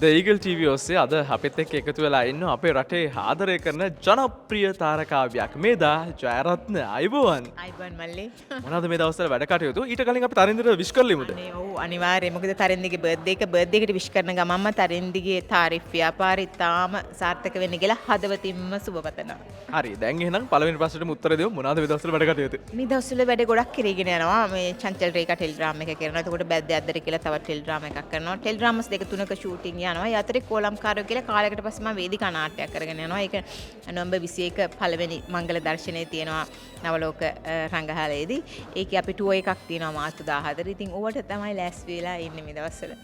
The Eagle TV ඔස්සේ අද අපිත් එක්ක එකතු වෙලා ඉන්න අපේ රටේ ආදරය කරන ජනප්‍රිය තාරකාවයක් මේදා ජයරත්න අයිබෝවන්. අයිබන් මල්ලේ. මොනවද මේ දවස්වල වැඩ කටයුතු? ඊට කලින් අපි තරින්දට විශ් කරලිමුද? අනේ ඔව් අනිවාර්යයෙන්. මොකද තරින්දිගේ බර්ත්ඩේ එකට විශ් කරන ගමන්ම තරින්දිගේ තාරිෆ් ව්‍යාපාරي තාම සාර්ථක වෙන්න කියලා හදවතින්ම සුබ පතනවා. හරි දැන් එහෙනම් පළවෙනි ප්‍රශ්නෙටම උත්තර දෙමු. මොනවද මේ දවස්වල වැඩ කටයුතු? මේ දවස්වල වැඩ ගොඩක් කරගෙන යනවා. මේ චංචල් රේඛා ටෙලිග්‍රෑම් එක කරනවා. එතකොට බැද්ද ඇද්දට කියලා තවත් ටෙලිග්‍රෑම් එකක් කරනවා. ටෙලිග්‍රෑම්ස් දෙක තුනක ෂූටින් යනවා. ඒ අතරේ කෝලම්කාරයෝ කියලා කාලයකට පස්සේ මම වේදිකා නාට්‍යයක් කරගෙන යනවා. ඒක නොවැම්බර් 21 පළවෙනි මංගල දර්ශනයේ තියෙනවා නවලෝක රංගහලේදී. ඒකේ අපි ටුවර් එකක් තියෙනවා මාර්තු 14. ඉතින් ඕවට තමයි ලෑස්ති වෙලා ඉන්නේ මේ දවස්වල.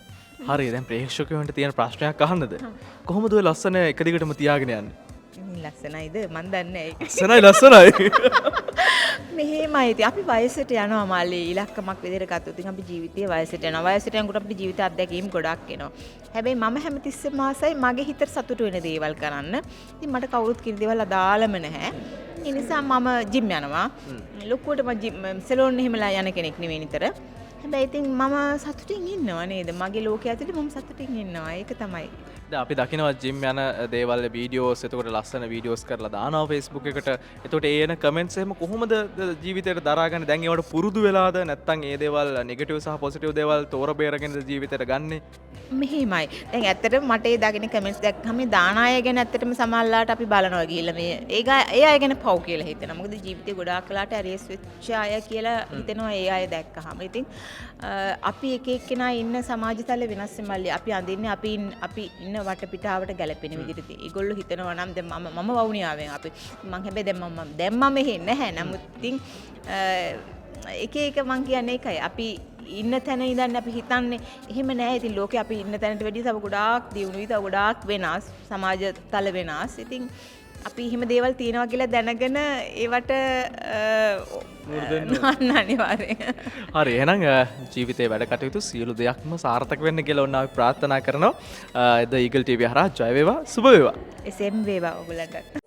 හරි දැන් ප්‍රේක්ෂකයන්ට තියෙන ප්‍රශ්නයක් අහන්නද? කොහොමද ඔය ලස්සන එක දිගටම තියාගෙන යන්නේ? ලස්සනයිද? මන් දන්නේ ලස්සනයි ලස්සනයි. මෙහෙමයි ඉතින් අපි වයසට යනවා මල්ලී ඉලක්කමක් විදිහට ගත්තොත් ඉතින් අපි ජීවිතයේ වයසට යනවා. වයසට යනකොට අපිට ජීවිත අත්දැකීම් ගොඩක් එනවා. හැබැයි මම හැමතිස්සෙම ආසයි මගේ හිතට සතුටු වෙන දේවල් කරන්න. ඉතින් මට කවුරුත් කියන දේවල් අදාළම නැහැ. ඒ නිසා මම ජිම් යනවා. ලොකුවට මම සැලෝන් එහෙමලා යන කෙනෙක් නෙවෙයි නිතර. හැබැයි ඉතින් මම සතුටින් ඉන්නවා නේද? මගේ ලෝකයේ ඇතුලේ මම සතුටින් ඉන්නවා. ඒක තමයි. අපි දකිනවා ජිම් යන දේවල් වීඩියෝස් එතකොට ලස්සන වීඩියෝස් කරලා දානවා Facebook එකට. එතකොට ඒ එන කමෙන්ට්ස් එහෙම කොහොමද ජීවිතේට දරාගන්නේ? දැන් ඒවට පුරුදු වෙලාද නැත්නම් ඒ දේවල් නෙගටිව් සහ පොසිටිව් දේවල් තෝර බේරගෙන ජීවිතේට ගන්නෙ? මෙහෙමයි. දැන් ඇත්තටම මට ඒ දාගෙන කමෙන්ට්ස් දැක්කම මේ දාන අය ගැන ඇත්තටම සමහරලාට අපි බලනවා ගිහිල්ලා මේ ඒ අය ගැන පව් කියලා හිතෙනවා. මොකද ජීවිතේ ගොඩාක් වෙලාට ඇරියස් වෙච්ච අය කියලා හිතෙනවා ඒ අය දැක්කහම. ඉතින් අපි එක එක්කෙනා ඉන්න සමාජතල වෙනස් වෙමල්ලි. අපි අඳින්නේ අපි ඉන්න වටපිටාවට ගැලපෙන විදිහට. ඒගොල්ලෝ හිතනවා නම් දැන් මම වවුනියාවෙන් අපි මං හැබැයි දැන් මම මෙහෙ නැහැ. නමුත් ඉතින් එක මං කියන්නේ ඒකයි. අපි ඉන්න තැන ඉඳන් අපි හිතන්නේ එහෙම නෑ. ඉතින් ලෝකේ අපි ඉන්න තැනට වැඩිය තව ගොඩාක් දියුණුයි, තව ගොඩාක් වෙනස්, සමාජ තල වෙනස්. ඉතින් අපි එහෙම දේවල් තියෙනවා කියලා දැනගෙන ඒවට අනිවාර්යයෙන්. හරි එහෙනම් ජීවිතේ වැඩ කටයුතු සියලු දෙයක්ම සාර්ථක වෙන්න කියලා ඔන්න අපි ප්‍රාර්ථනා කරනවා. The Eagle TV හරහා ජය වේවා, සුබ වේවා. එසේම වේවා ඔයගලන්ට.